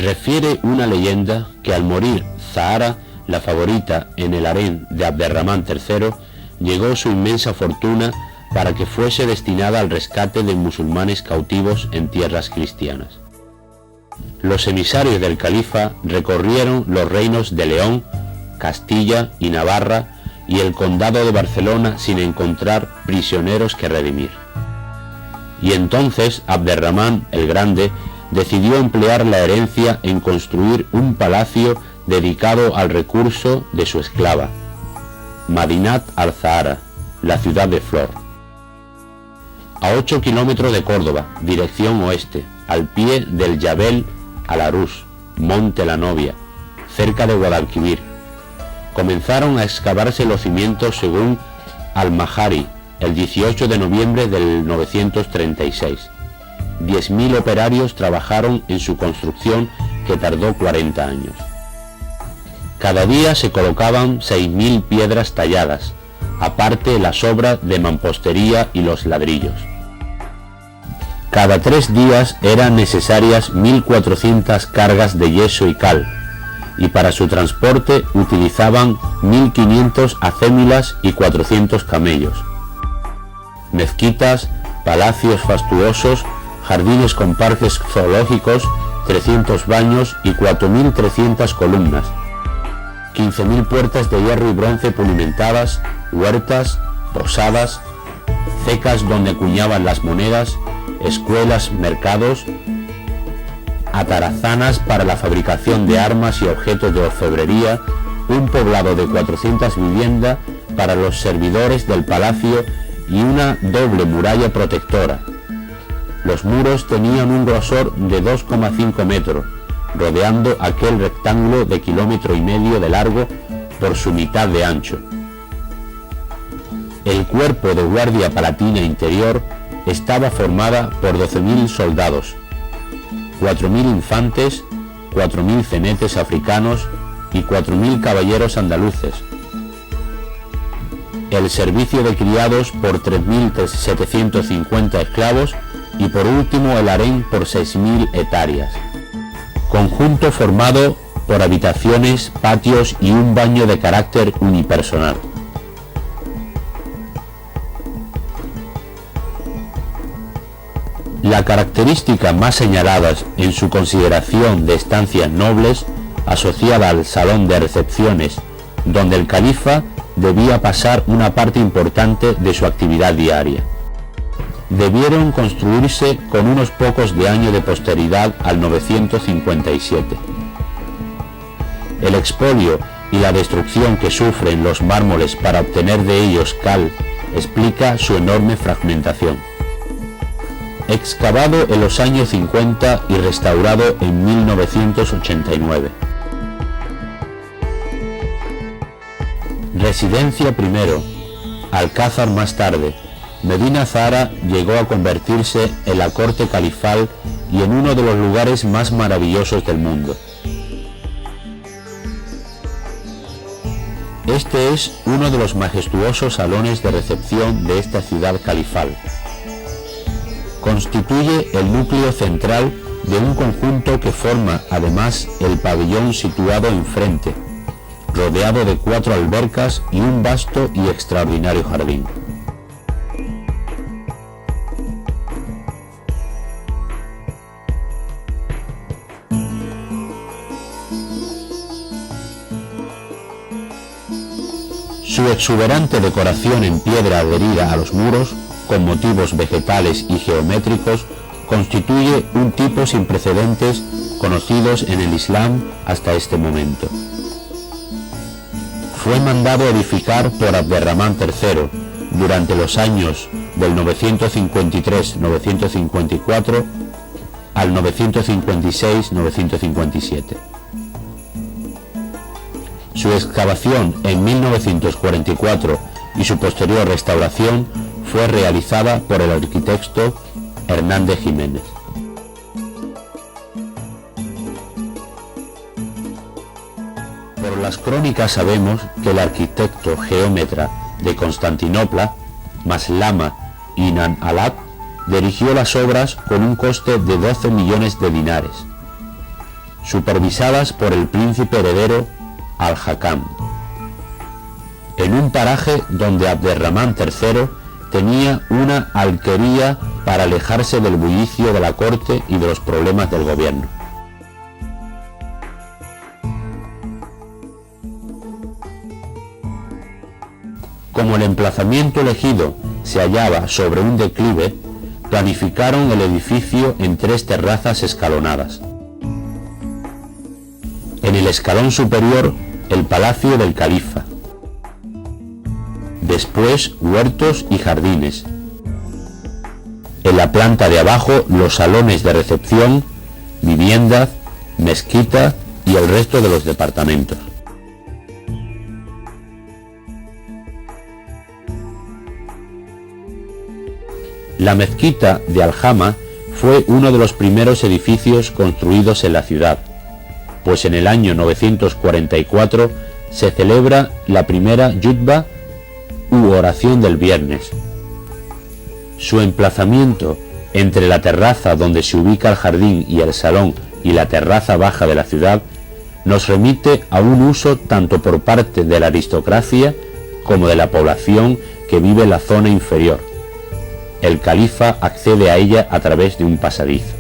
Refiere una leyenda que al morir Zahara, la favorita en el harén de Abderramán III, llegó su inmensa fortuna para que fuese destinada al rescate de musulmanes cautivos en tierras cristianas. Los emisarios del califa recorrieron los reinos de León, Castilla y Navarra y el condado de Barcelona sin encontrar prisioneros que redimir. Y entonces Abderramán el Grande decidió emplear la herencia en construir un palacio dedicado al recurso de su esclava, Madinat al-Zahara, la ciudad de Flor. A 8 kilómetros de Córdoba, dirección oeste, al pie del Jabel al-Arús, Monte la Novia, cerca de Guadalquivir, comenzaron a excavarse los cimientos según Al-Mahari, el 18 de noviembre del 936. 10.000 operarios trabajaron en su construcción, que tardó 40 años. Cada día se colocaban 6.000 piedras talladas, aparte las obras de mampostería y los ladrillos. Cada 3 días eran necesarias 1.400 cargas de yeso y cal, y para su transporte utilizaban 1.500 acémilas y 400 camellos. Mezquitas, palacios fastuosos, jardines con parques zoológicos, 300 baños y 4.300 columnas, 15.000 puertas de hierro y bronce pulimentadas, huertas, posadas, cecas donde acuñaban las monedas, escuelas, mercados, atarazanas para la fabricación de armas y objetos de orfebrería, un poblado de 400 viviendas para los servidores del palacio y una doble muralla protectora. Los muros tenían un grosor de 2,5 metros, rodeando aquel rectángulo de 1,5 kilómetros de largo por su mitad de ancho. El cuerpo de guardia palatina interior estaba formada por 12.000 soldados, 4.000 infantes, 4.000 cenetes africanos y 4.000 caballeros andaluces. El servicio de criados por 3.750 esclavos y por último el harén por 6.000 hectáreas. Conjunto formado por habitaciones, patios y un baño de carácter unipersonal. La característica más señalada en su consideración de estancias nobles, asociada al salón de recepciones, donde el califa debía pasar una parte importante de su actividad diaria. Debieron construirse con unos pocos de años de posteridad al 957. El expolio y la destrucción que sufren los mármoles para obtener de ellos cal explica su enorme fragmentación. Excavado en los años 50 y restaurado en 1989. Residencia primero, Alcázar más tarde. Medina Zahara llegó a convertirse en la corte califal y en uno de los lugares más maravillosos del mundo. Este es uno de los majestuosos salones de recepción de esta ciudad califal. Constituye el núcleo central de un conjunto que forma además el pabellón situado enfrente, rodeado de 4 albercas y un vasto y extraordinario jardín. Su exuberante decoración en piedra adherida a los muros, con motivos vegetales y geométricos, constituye un tipo sin precedentes conocidos en el Islam hasta este momento. Fue mandado edificar por Abderramán III durante los años del 953-954 al 956-957. Su excavación en 1944 y su posterior restauración fue realizada por el arquitecto Hernández Jiménez. Por las crónicas sabemos que el arquitecto geómetra de Constantinopla, Maslama Inan Alat, dirigió las obras con un coste de 12 millones de dinares. supervisadas por el príncipe heredero Al-Hakam, en un paraje donde Abderramán III tenía una alquería para alejarse del bullicio de la corte y de los problemas del gobierno. Como el emplazamiento elegido se hallaba sobre un declive, planificaron el edificio en 3 terrazas escalonadas. En el escalón superior, el palacio del califa. Después, huertos y jardines. En la planta de abajo, los salones de recepción, viviendas, mezquita y el resto de los departamentos. La mezquita de Al-Hama fue uno de los primeros edificios construidos en la ciudad, pues en el año 944 se celebra la primera yutba u oración del viernes. Su emplazamiento entre la terraza donde se ubica el jardín y el salón y la terraza baja de la ciudad nos remite a un uso tanto por parte de la aristocracia como de la población que vive en la zona inferior. El califa accede a ella a través de un pasadizo.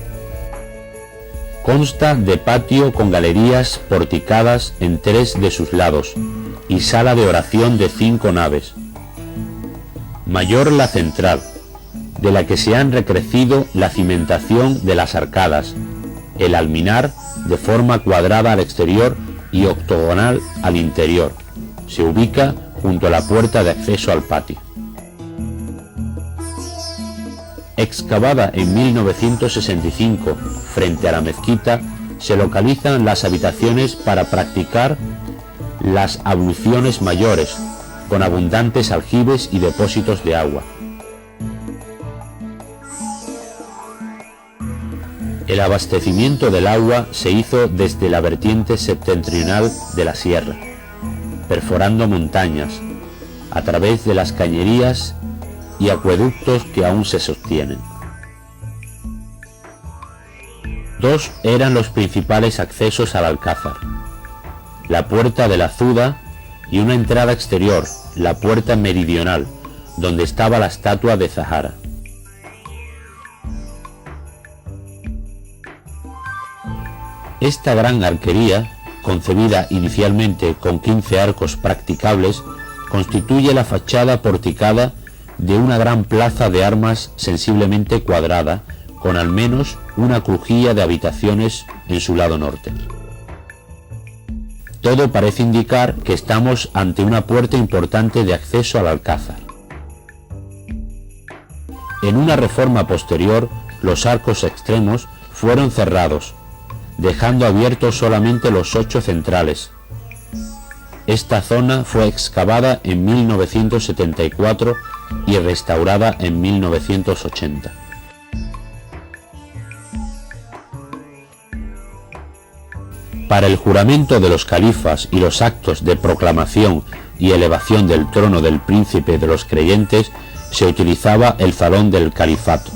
Consta de patio con galerías porticadas en 3 de sus lados y sala de oración de 5 naves. Mayor la central, de la que se han recrecido la cimentación de las arcadas, el alminar de forma cuadrada al exterior y octogonal al interior. Se ubica junto a la puerta de acceso al patio. Excavada en 1965 frente a la mezquita, se localizan las habitaciones para practicar las abluciones mayores, con abundantes aljibes y depósitos de agua. El abastecimiento del agua se hizo desde la vertiente septentrional de la sierra, perforando montañas, a través de las cañerías y acueductos que aún se sostienen. 2 eran los principales accesos al alcázar: la puerta de la Zuda y una entrada exterior, la puerta meridional, donde estaba la estatua de Zahara. Esta gran arquería, concebida inicialmente con 15 arcos practicables, constituye la fachada porticada de una gran plaza de armas sensiblemente cuadrada, con al menos una crujía de habitaciones en su lado norte. Todo parece indicar que estamos ante una puerta importante de acceso al alcázar. En una reforma posterior, los arcos extremos fueron cerrados, dejando abiertos solamente los 8 centrales. Esta zona fue excavada en 1974 y restaurada en 1980. Para el juramento de los califas y los actos de proclamación y elevación del trono del príncipe de los creyentes se utilizaba el salón del califato.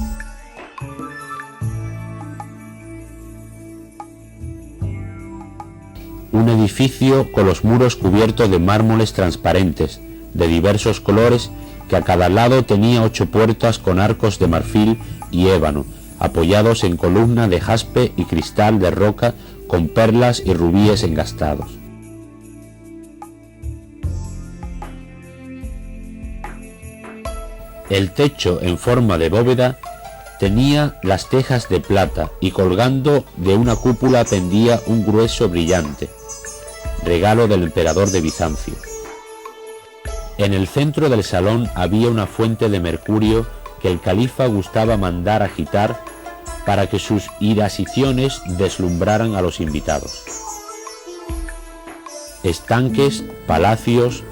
Un edificio con los muros cubiertos de mármoles transparentes, de diversos colores, que a cada lado tenía 8 puertas con arcos de marfil y ébano, apoyados en columna de jaspe y cristal de roca con perlas y rubíes engastados. El techo en forma de bóveda tenía las tejas de plata y colgando de una cúpula pendía un grueso brillante, regalo del emperador de Bizancio. En el centro del salón había una fuente de mercurio que el califa gustaba mandar agitar para que sus irasiciones deslumbraran a los invitados. Estanques, palacios,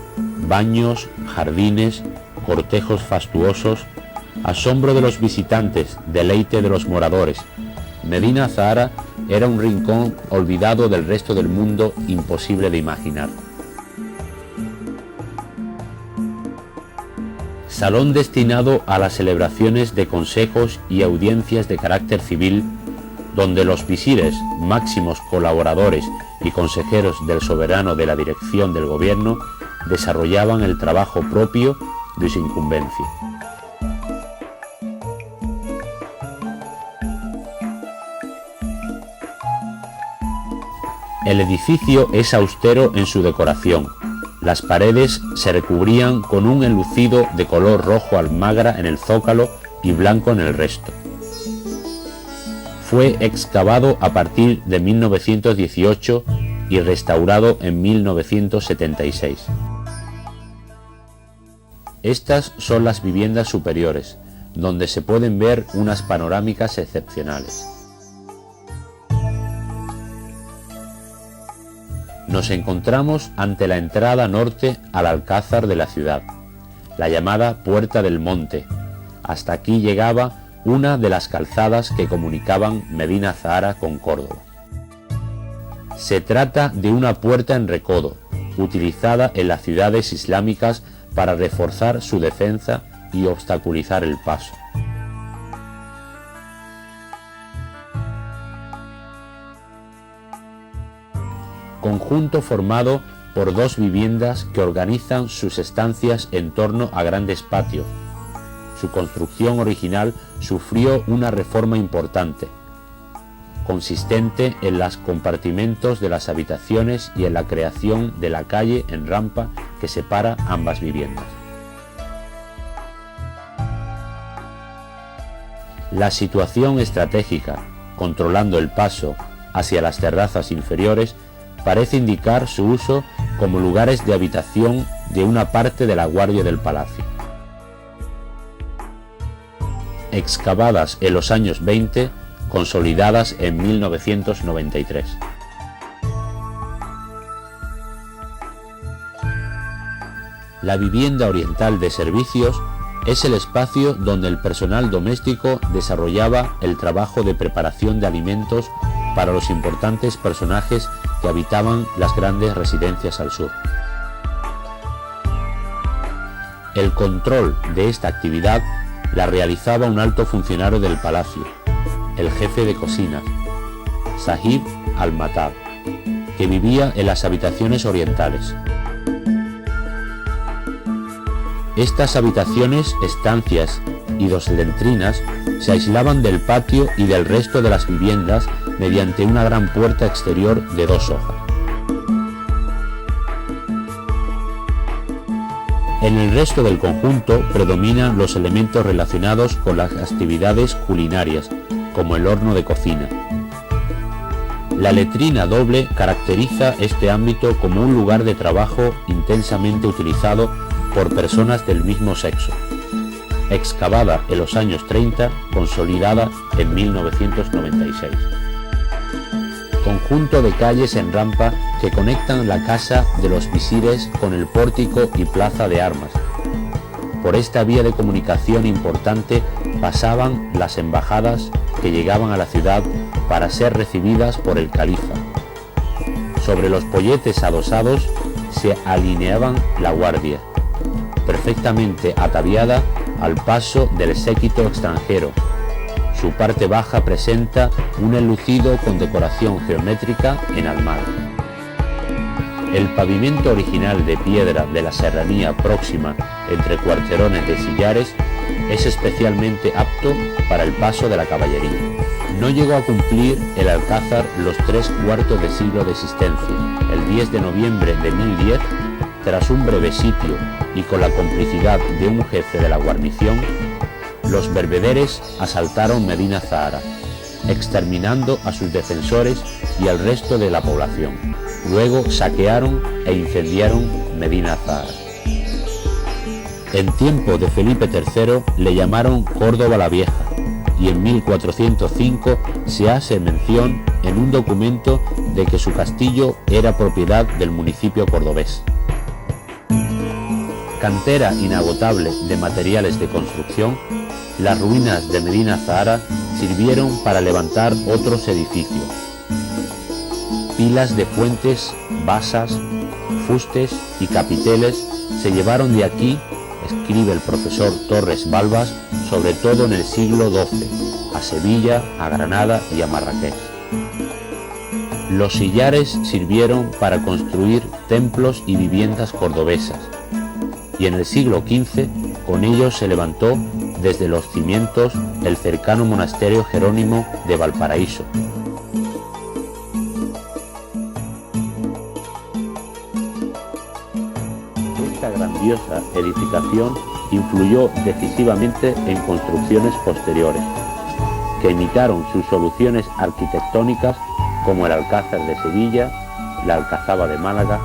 baños, jardines, cortejos fastuosos, asombro de los visitantes, deleite de los moradores. Medina Zahara era un rincón olvidado del resto del mundo, imposible de imaginar. Salón destinado a las celebraciones de consejos y audiencias de carácter civil, donde los visires, máximos colaboradores y consejeros del soberano de la dirección del gobierno, desarrollaban el trabajo propio de su incumbencia. El edificio es austero en su decoración. Las paredes se recubrían con un enlucido de color rojo almagra en el zócalo y blanco en el resto. Fue excavado a partir de 1918 y restaurado en 1976. Estas son las viviendas superiores, donde se pueden ver unas panorámicas excepcionales. Nos encontramos ante la entrada norte al alcázar de la ciudad, la llamada Puerta del Monte. Hasta aquí llegaba una de las calzadas que comunicaban Medina Zahara con Córdoba. Se trata de una puerta en recodo, utilizada en las ciudades islámicas para reforzar su defensa y obstaculizar el paso. Conjunto formado por dos viviendas que organizan sus estancias en torno a grandes patios. Su construcción original sufrió una reforma importante, consistente en los compartimentos de las habitaciones y en la creación de la calle en rampa que separa ambas viviendas. La situación estratégica, controlando el paso hacia las terrazas inferiores, parece indicar su uso como lugares de habitación de una parte de la guardia del palacio. Excavadas en los años 20, consolidadas en 1993. La vivienda oriental de servicios es el espacio donde el personal doméstico desarrollaba el trabajo de preparación de alimentos para los importantes personajes que habitaban las grandes residencias al sur. El control de esta actividad la realizaba un alto funcionario del palacio, el jefe de cocina, Sahib al-Matar, que vivía en las habitaciones orientales. Estas habitaciones, estancias y dos letrinas se aislaban del patio y del resto de las viviendas mediante una gran puerta exterior de 2 hojas. En el resto del conjunto predominan los elementos relacionados con las actividades culinarias, como el horno de cocina. La letrina doble caracteriza este ámbito como un lugar de trabajo intensamente utilizado por personas del mismo sexo. Excavada en los años 30, consolidada en 1996. Conjunto de calles en rampa que conectan la casa de los visires con el pórtico y plaza de armas. Por esta vía de comunicación importante pasaban las embajadas que llegaban a la ciudad para ser recibidas por el califa. Sobre los polletes adosados se alineaban la guardia, perfectamente ataviada al paso del séquito extranjero. Su parte baja presenta un enlucido con decoración geométrica en almagro. El pavimento original de piedra de la serranía próxima entre cuarterones de sillares es especialmente apto para el paso de la caballería. No llegó a cumplir el alcázar los 3/4 de siglo de existencia. El 10 de noviembre de 1010, tras un breve sitio y con la complicidad de un jefe de la guarnición, los berbederes asaltaron Medina Zahara, exterminando a sus defensores y al resto de la población. Luego saquearon e incendiaron Medina Zahara. En tiempo de Felipe III le llamaron Córdoba la Vieja, y en 1405 se hace mención en un documento de que su castillo era propiedad del municipio cordobés. Cantera inagotable de materiales de construcción, las ruinas de Medina Zahara sirvieron para levantar otros edificios. Pilas de fuentes, basas, fustes y capiteles se llevaron de aquí, escribe el profesor Torres Balbas, sobre todo en el siglo XII, Sevilla, a Granada y a Marrakech. Los sillares sirvieron para construir templos y viviendas cordobesas, y en el siglo XV con ellos se levantó desde los cimientos el cercano monasterio jerónimo de Valparaíso. Esta grandiosa edificación influyó decisivamente en construcciones posteriores, que imitaron sus soluciones arquitectónicas como el Alcázar de Sevilla, la Alcazaba de Málaga